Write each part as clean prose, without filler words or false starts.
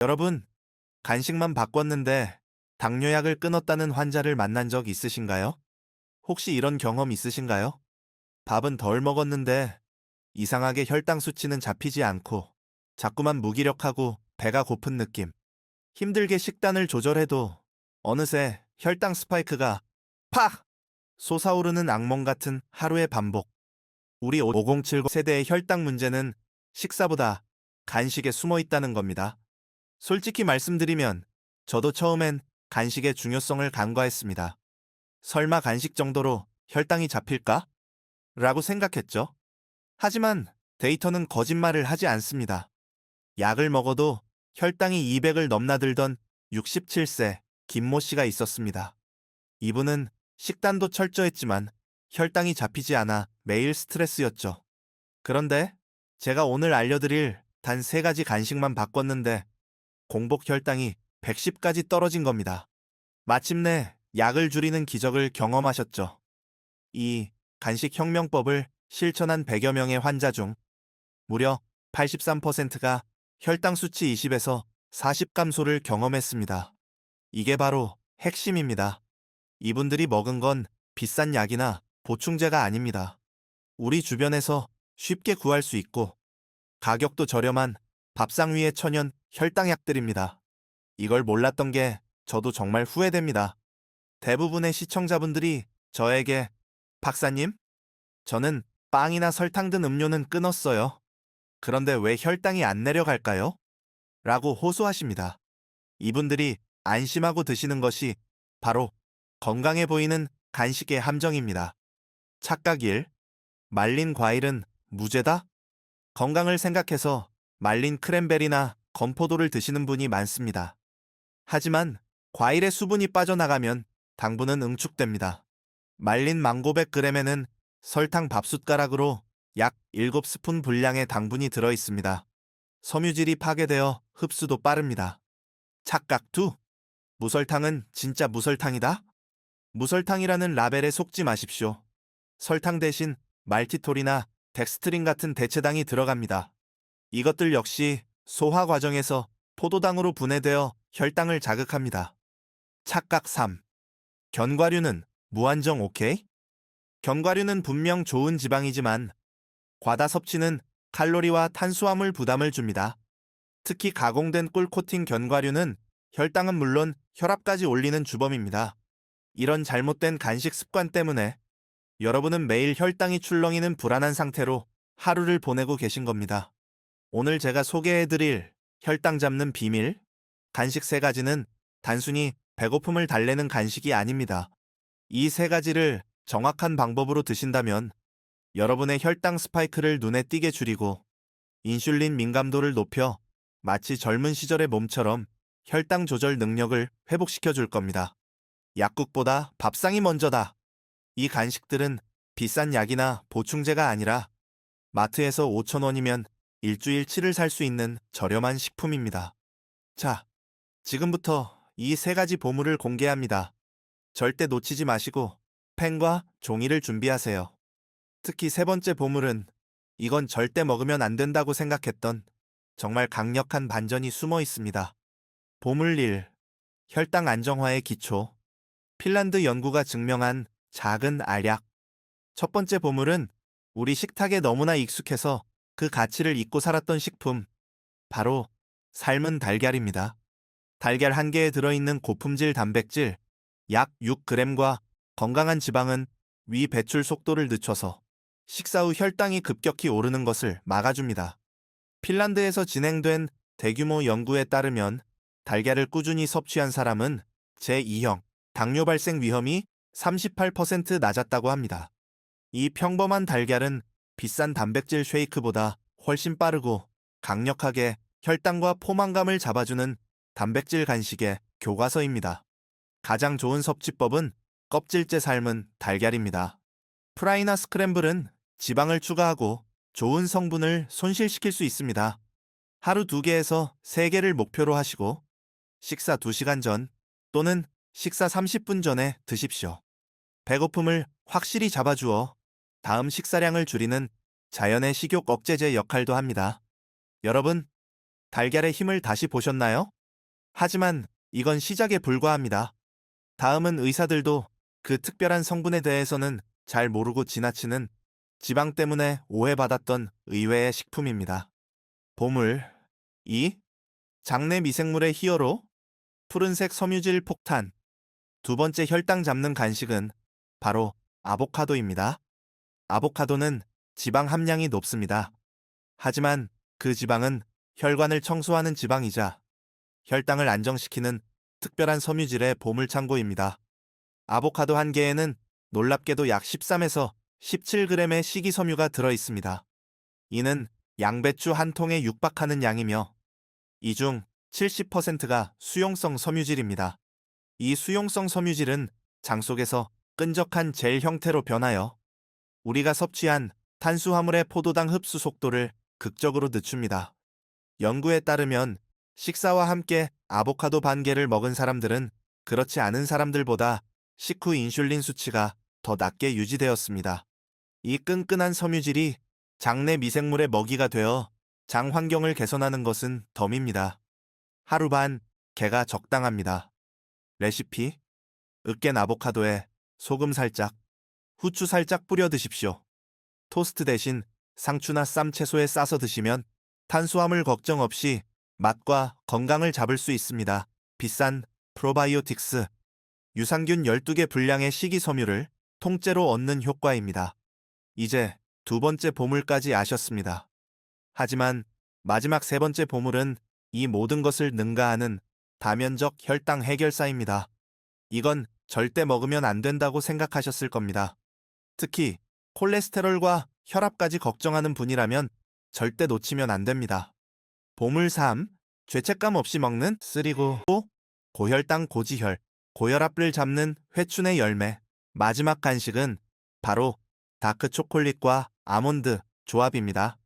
여러분, 간식만 바꿨는데 당뇨약을 끊었다는 환자를 만난 적 있으신가요? 혹시 이런 경험 있으신가요? 밥은 덜 먹었는데 이상하게 혈당 수치는 잡히지 않고 자꾸만 무기력하고 배가 고픈 느낌. 힘들게 식단을 조절해도 어느새 혈당 스파이크가 팍! 솟아오르는 악몽 같은 하루의 반복. 우리 5070 세대의 혈당 문제는 식사보다 간식에 숨어 있다는 겁니다. 솔직히 말씀드리면 저도 처음엔 간식의 중요성을 간과했습니다. 설마 간식 정도로 혈당이 잡힐까? 라고 생각했죠. 하지만 데이터는 거짓말을 하지 않습니다. 약을 먹어도 혈당이 200을 넘나들던 67세 김모 씨가 있었습니다. 이분은 식단도 철저했지만 혈당이 잡히지 않아 매일 스트레스였죠. 그런데 제가 오늘 알려드릴 단 3가지 간식만 바꿨는데 공복 혈당이 110까지 떨어진 겁니다. 마침내 약을 줄이는 기적을 경험하셨죠. 이 간식 혁명법을 실천한 100여 명의 환자 중 무려 83%가 혈당 수치 20에서 40 감소를 경험했습니다. 이게 바로 핵심입니다. 이분들이 먹은 건 비싼 약이나 보충제가 아닙니다. 우리 주변에서 쉽게 구할 수 있고 가격도 저렴한 밥상 위의 천연 혈당약들입니다. 이걸 몰랐던 게 저도 정말 후회됩니다. 대부분의 시청자분들이 저에게 박사님, 저는 빵이나 설탕 든 음료는 끊었어요. 그런데 왜 혈당이 안 내려갈까요? 라고 호소하십니다. 이분들이 안심하고 드시는 것이 바로 건강해 보이는 간식의 함정입니다. 착각 1. 말린 과일은 무죄다? 건강을 생각해서 말린 크랜베리나 건포도를 드시는 분이 많습니다. 하지만 과일의 수분이 빠져나가면 당분은 응축됩니다. 말린 망고 100g에는 설탕 밥숟가락으로 약 7스푼 분량의 당분이 들어 있습니다. 섬유질이 파괴되어 흡수도 빠릅니다. 착각 2. 무설탕은 진짜 무설탕이다? 무설탕이라는 라벨에 속지 마십시오. 설탕 대신 말티톨이나 덱스트린 같은 대체당이 들어갑니다. 이것들 역시 소화 과정에서 포도당으로 분해되어 혈당을 자극합니다. 착각 3. 견과류는 무한정 오케이? 견과류는 분명 좋은 지방이지만 과다 섭취는 칼로리와 탄수화물 부담을 줍니다. 특히 가공된 꿀 코팅 견과류는 혈당은 물론 혈압까지 올리는 주범입니다. 이런 잘못된 간식 습관 때문에 여러분은 매일 혈당이 출렁이는 불안한 상태로 하루를 보내고 계신 겁니다. 오늘 제가 소개해드릴 혈당 잡는 비밀, 간식 3가지는 단순히 배고픔을 달래는 간식이 아닙니다. 이 3가지를 정확한 방법으로 드신다면 여러분의 혈당 스파이크를 눈에 띄게 줄이고 인슐린 민감도를 높여 마치 젊은 시절의 몸처럼 혈당 조절 능력을 회복시켜 줄 겁니다. 약국보다 밥상이 먼저다. 이 간식들은 비싼 약이나 보충제가 아니라 마트에서 5,000원이면 일주일 치를 살 수 있는 저렴한 식품입니다. 자, 지금부터 이 3가지 보물을 공개합니다. 절대 놓치지 마시고 펜과 종이를 준비하세요. 특히 3번째 보물은 이건 절대 먹으면 안 된다고 생각했던 정말 강력한 반전이 숨어 있습니다. 보물 1. 혈당 안정화의 기초. 핀란드 연구가 증명한 작은 알약. 첫 번째 보물은 우리 식탁에 너무나 익숙해서 그 가치를 잊고 살았던 식품, 바로 삶은 달걀입니다. 달걀 한 개에 들어있는 고품질 단백질 약 6g과 건강한 지방은 위 배출 속도를 늦춰서 식사 후 혈당이 급격히 오르는 것을 막아줍니다. 핀란드에서 진행된 대규모 연구에 따르면 달걀을 꾸준히 섭취한 사람은 제2형 당뇨 발생 위험이 38% 낮았다고 합니다. 이 평범한 달걀은 비싼 단백질 쉐이크보다 훨씬 빠르고 강력하게 혈당과 포만감을 잡아주는 단백질 간식의 교과서입니다. 가장 좋은 섭취법은 껍질째 삶은 달걀입니다. 프라이나 스크램블은 지방을 추가하고 좋은 성분을 손실시킬 수 있습니다. 하루 2개에서 3개를 목표로 하시고 식사 2시간 전 또는 식사 30분 전에 드십시오. 배고픔을 확실히 잡아주어 다음 식사량을 줄이는 자연의 식욕 억제제 역할도 합니다. 여러분, 달걀의 힘을 다시 보셨나요? 하지만 이건 시작에 불과합니다. 다음은 의사들도 그 특별한 성분에 대해서는 잘 모르고 지나치는 지방 때문에 오해받았던 의외의 식품입니다. 보물 2. 장내 미생물의 히어로 푸른색 섬유질 폭탄. 두 번째 혈당 잡는 간식은 바로 아보카도입니다. 아보카도는 지방 함량이 높습니다. 하지만 그 지방은 혈관을 청소하는 지방이자 혈당을 안정시키는 특별한 섬유질의 보물창고입니다. 아보카도 한 개에는 놀랍게도 약 13에서 17g의 식이섬유가 들어 있습니다. 이는 양배추 한 통에 육박하는 양이며 이 중 70%가 수용성 섬유질입니다. 이 수용성 섬유질은 장 속에서 끈적한 젤 형태로 변하여 우리가 섭취한 탄수화물의 포도당 흡수 속도를 극적으로 늦춥니다. 연구에 따르면 식사와 함께 아보카도 반 개를 먹은 사람들은 그렇지 않은 사람들보다 식후 인슐린 수치가 더 낮게 유지되었습니다. 이 끈끈한 섬유질이 장내 미생물의 먹이가 되어 장 환경을 개선하는 것은 덤입니다. 하루 반 개가 적당합니다. 레시피: 으깬 아보카도에 소금 살짝, 후추 살짝 뿌려 드십시오. 토스트 대신 상추나 쌈 채소에 싸서 드시면 탄수화물 걱정 없이 맛과 건강을 잡을 수 있습니다. 비싼 프로바이오틱스, 유산균 12개 분량의 식이섬유를 통째로 얻는 효과입니다. 이제 두 번째 보물까지 아셨습니다. 하지만 마지막 세 번째 보물은 이 모든 것을 능가하는 다면적 혈당 해결사입니다. 이건 절대 먹으면 안 된다고 생각하셨을 겁니다. 특히 콜레스테롤과 혈압까지 걱정하는 분이라면 절대 놓치면 안 됩니다. 보물 3. 죄책감 없이 먹는 쓰리고 고혈당 고지혈, 고혈압을 잡는 회춘의 열매. 마지막 간식은 바로 다크 초콜릿과 아몬드 조합입니다.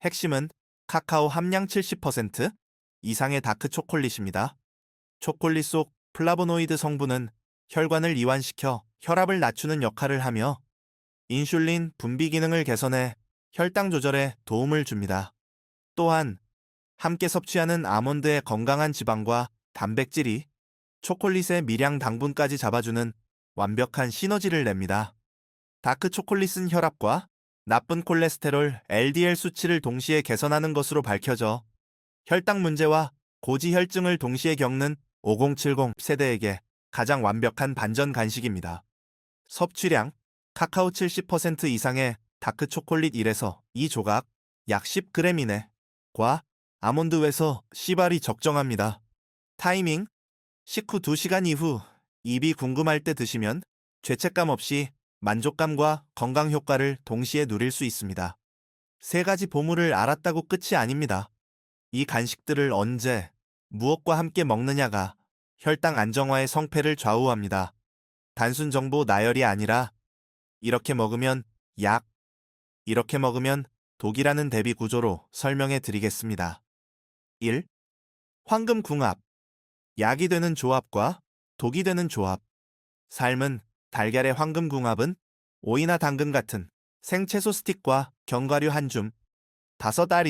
핵심은 카카오 함량 70% 이상의 다크 초콜릿입니다. 초콜릿 속 플라보노이드 성분은 혈관을 이완시켜 혈압을 낮추는 역할을 하며 인슐린 분비 기능을 개선해 혈당 조절에 도움을 줍니다. 또한 함께 섭취하는 아몬드의 건강한 지방과 단백질이 초콜릿의 미량 당분까지 잡아주는 완벽한 시너지를 냅니다. 다크 초콜릿은 혈압과 나쁜 콜레스테롤 LDL 수치를 동시에 개선하는 것으로 밝혀져 혈당 문제와 고지혈증을 동시에 겪는 5070 세대에게 가장 완벽한 반전 간식입니다. 섭취량 카카오 70% 이상의 다크 초콜릿 1에서 2조각 약 10g 이내과 아몬드 외서 씨발이 적정합니다. 타이밍 식후 2시간 이후 입이 궁금할 때 드시면 죄책감 없이 만족감과 건강 효과를 동시에 누릴 수 있습니다. 세 가지 보물을 알았다고 끝이 아닙니다. 이 간식들을 언제, 무엇과 함께 먹느냐가 혈당 안정화의 성패를 좌우합니다. 단순 정보 나열이 아니라 이렇게 먹으면 약, 이렇게 먹으면 독이라는 대비 구조로 설명해 드리겠습니다. 1. 황금궁합. 약이 되는 조합과 독이 되는 조합. 삶은 달걀의 황금궁합은 오이나 당근 같은 생채소 스틱과 견과류 한 줌, 5알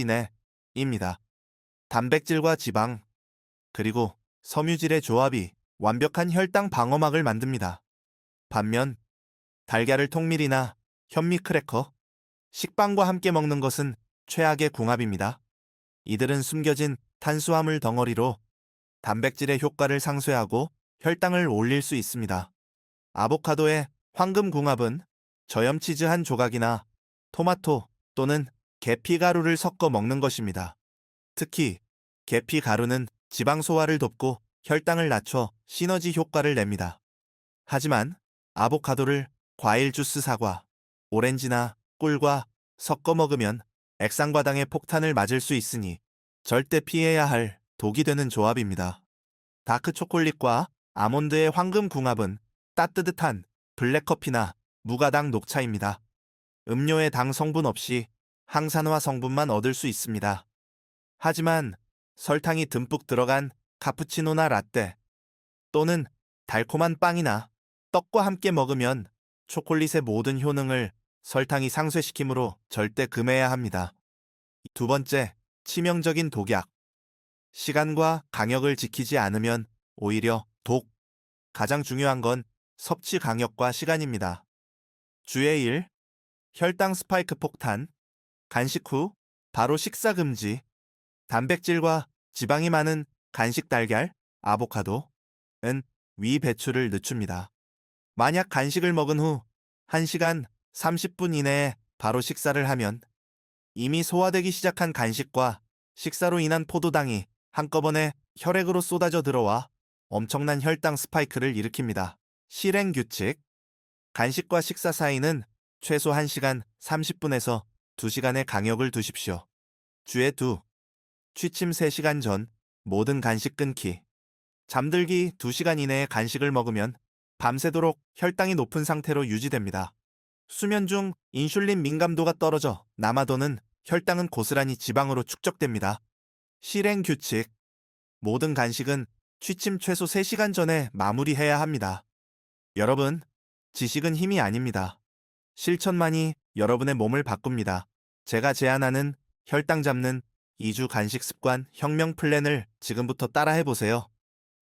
이내입니다. 단백질과 지방, 그리고 섬유질의 조합이 완벽한 혈당 방어막을 만듭니다. 반면 달걀을 통밀이나 현미 크래커, 식빵과 함께 먹는 것은 최악의 궁합입니다. 이들은 숨겨진 탄수화물 덩어리로 단백질의 효과를 상쇄하고 혈당을 올릴 수 있습니다. 아보카도의 황금궁합은 저염치즈 한 조각이나 토마토 또는 계피 가루를 섞어 먹는 것입니다. 특히 계피 가루는 지방 소화를 돕고 혈당을 낮춰 시너지 효과를 냅니다. 하지만 아보카도를 과일 주스 사과, 오렌지나 꿀과 섞어 먹으면 액상과당의 폭탄을 맞을 수 있으니 절대 피해야 할 독이 되는 조합입니다. 다크 초콜릿과 아몬드의 황금궁합은 따뜻한 블랙커피나 무가당 녹차입니다. 음료의 당 성분 없이 항산화 성분만 얻을 수 있습니다. 하지만 설탕이 듬뿍 들어간 카푸치노나 라떼 또는 달콤한 빵이나 떡과 함께 먹으면 초콜릿의 모든 효능을 설탕이 상쇄시키므로 절대 금해야 합니다. 두 번째, 치명적인 독약. 시간과 강역을 지키지 않으면 오히려 독. 가장 중요한 건 섭취 강역과 시간입니다. 주의 1. 혈당 스파이크 폭탄. 간식 후 바로 식사 금지. 단백질과 지방이 많은 간식 달걀, 아보카도는 위 배출을 늦춥니다. 만약 간식을 먹은 후 1시간 30분 이내에 바로 식사를 하면 이미 소화되기 시작한 간식과 식사로 인한 포도당이 한꺼번에 혈액으로 쏟아져 들어와 엄청난 혈당 스파이크를 일으킵니다. 실행 규칙. 간식과 식사 사이는 최소 1시간 30분에서 2시간의 간격을 두십시오. 주의 2. 취침 3시간 전 모든 간식 끊기. 잠들기 2시간 이내에 간식을 먹으면 밤새도록 혈당이 높은 상태로 유지됩니다. 수면 중 인슐린 민감도가 떨어져 남아도는 혈당은 고스란히 지방으로 축적됩니다. 실행 규칙. 모든 간식은 취침 최소 3시간 전에 마무리해야 합니다. 여러분, 지식은 힘이 아닙니다. 실천만이 여러분의 몸을 바꿉니다. 제가 제안하는 혈당 잡는 2주 간식 습관 혁명 플랜을 지금부터 따라해보세요.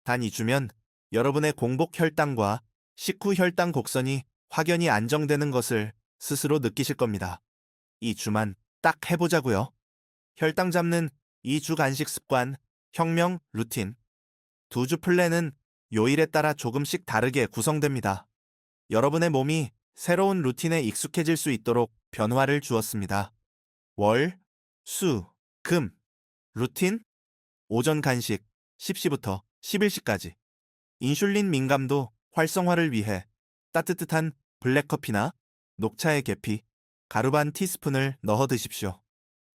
단 2주면 여러분의 공복 혈당과 식후 혈당 곡선이 확연히 안정되는 것을 스스로 느끼실 겁니다. 2주만 딱 해보자고요. 혈당 잡는 2주 간식 습관 혁명 루틴. 2주 플랜은 요일에 따라 조금씩 다르게 구성됩니다. 여러분의 몸이 새로운 루틴에 익숙해질 수 있도록 변화를 주었습니다. 월, 수, 금. 루틴. 오전 간식 10시부터 11시까지. 인슐린 민감도 활성화를 위해 따뜻한 블랙커피나 녹차에 계피, 가루 반 티스푼을 넣어 드십시오.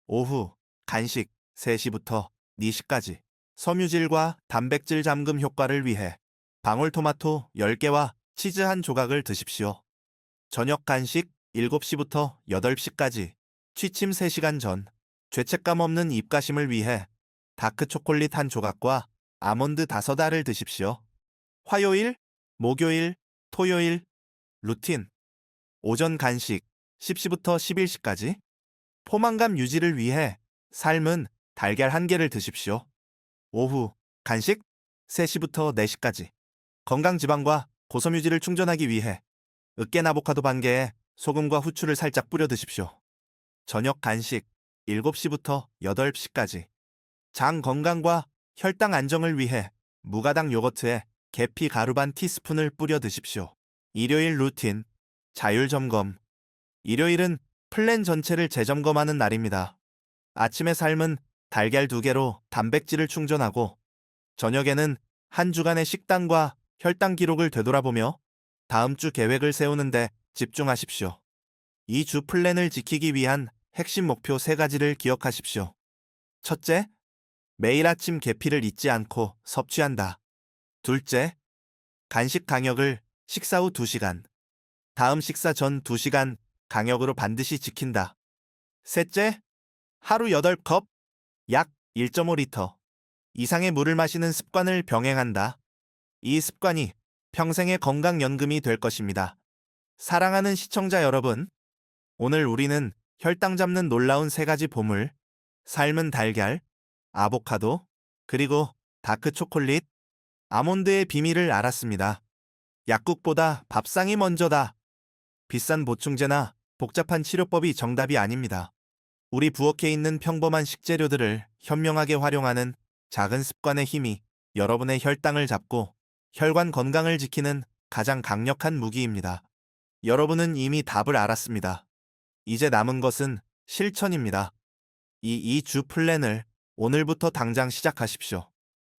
오후 간식 3시부터 4시까지. 섬유질과 단백질 잠금 효과를 위해 방울토마토 10개와 치즈 한 조각을 드십시오. 저녁 간식 7시부터 8시까지. 취침 3시간 전 죄책감 없는 입가심을 위해 다크 초콜릿 한 조각과 아몬드 5알을 드십시오. 화요일, 목요일, 토요일. 루틴. 오전 간식 10시부터 11시까지. 포만감 유지를 위해 삶은 달걀 1개를 드십시오. 오후 간식 3시부터 4시까지. 건강 지방과 고섬 유지를 충전하기 위해 으깬 아보카도 반 개에 소금과 후추를 살짝 뿌려 드십시오. 저녁 간식 7시부터 8시까지. 장 건강과 혈당 안정을 위해 무가당 요거트에 계피 가루 반 티스푼을 뿌려 드십시오. 일요일 루틴. 자율 점검. 일요일은 플랜 전체를 재점검하는 날입니다. 아침에 삶은 달걀 2개로 단백질을 충전하고 저녁에는 한 주간의 식단과 혈당 기록을 되돌아보며 다음 주 계획을 세우는데 집중하십시오. 이 주 플랜을 지키기 위한 핵심 목표 3가지를 기억하십시오. 첫째, 매일 아침 계피를 잊지 않고 섭취한다. 둘째, 간식 간격을 식사 후 2시간, 다음 식사 전 2시간 간격으로 반드시 지킨다. 셋째, 하루 8컵, 약 1.5리터 이상의 물을 마시는 습관을 병행한다. 이 습관이 평생의 건강연금이 될 것입니다. 사랑하는 시청자 여러분, 오늘 우리는 혈당 잡는 놀라운 3가지 보물, 삶은 달걀, 아보카도, 그리고 다크 초콜릿, 아몬드의 비밀을 알았습니다. 약국보다 밥상이 먼저다. 비싼 보충제나 복잡한 치료법이 정답이 아닙니다. 우리 부엌에 있는 평범한 식재료들을 현명하게 활용하는 작은 습관의 힘이 여러분의 혈당을 잡고 혈관 건강을 지키는 가장 강력한 무기입니다. 여러분은 이미 답을 알았습니다. 이제 남은 것은 실천입니다. 이 2주 플랜을 오늘부터 당장 시작하십시오.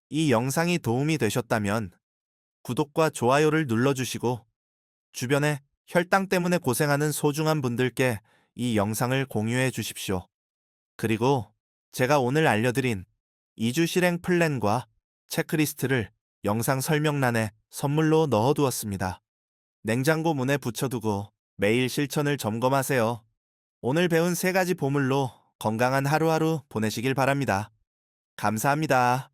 이 영상이 도움이 되셨다면 구독과 좋아요를 눌러주시고 주변에 혈당 때문에 고생하는 소중한 분들께 이 영상을 공유해 주십시오. 그리고 제가 오늘 알려드린 2주 실행 플랜과 체크리스트를 영상 설명란에 선물로 넣어두었습니다. 냉장고 문에 붙여두고 매일 실천을 점검하세요. 오늘 배운 3가지 보물로 건강한 하루하루 보내시길 바랍니다. 감사합니다.